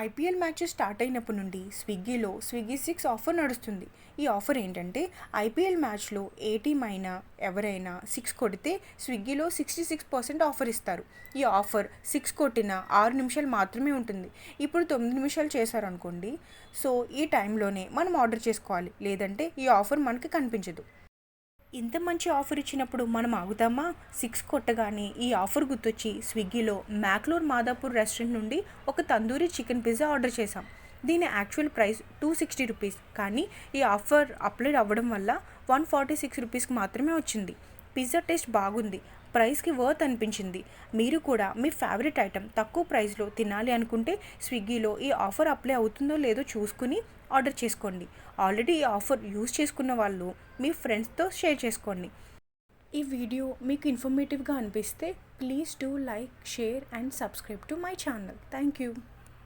IPL match start అయినప్పటి నుండి స్విగ్గీలో స్విగ్గీ 6 ఆఫర్ నడుస్తుంది. ఈ ఆఫర్ ఏంటంటే ఐపీఎల్ మ్యాచ్లో ఏ టీం అయినా ఎవరైనా 6 కొడితే స్విగ్గీలో 66% ఆఫర్ ఇస్తారు. ఈ ఆఫర్ 6 కొట్టిన 6 నిమిషాలు మాత్రమే ఉంటుంది. ఇప్పుడు 9 నిమిషాలు చేశారనుకోండి, సో ఈ టైంలోనే మనం ఆర్డర్ చేసుకోవాలి, లేదంటే ఈ ఆఫర్ మనకి కనిపించదు. ఇంత మంచి ఆఫర్ ఇచ్చినప్పుడు మనం ఆగుతామా? 6 కొట్టగానే ఈ ఆఫర్ గుర్తొచ్చి స్విగ్గీలో మ్యాక్లూర్ మాదాపూర్ రెస్టారెంట్ నుండి ఒక తందూరి చికెన్ పిజ్జా ఆర్డర్ చేశాం. దీని యాక్చువల్ ప్రైస్ 260 రూపీస్, కానీ ఈ ఆఫర్ అప్లై అవ్వడం వల్ల 146 రూపీస్కి మాత్రమే వచ్చింది. పిజ్జా టేస్ట్ బాగుంది, ప్రైస్కి వర్త్ అనిపించింది. మీరు కూడా మీ ఫేవరెట్ ఐటెం తక్కువ ప్రైస్లో తినాలి అనుకుంటే స్విగ్గీలో ఈ ఆఫర్ అప్లై అవుతుందో లేదో చూసుకుని ఆర్డర్ చేసుకోండి. ఆల్రెడీ ఈ ఆఫర్ యూజ్ చేసుకున్న వాళ్ళు మీ ఫ్రెండ్స్తో షేర్ చేసుకోండి. ఈ వీడియో మీకు ఇన్ఫర్మేటివ్గా అనిపిస్తే please do like, share and subscribe to my channel. Thank you.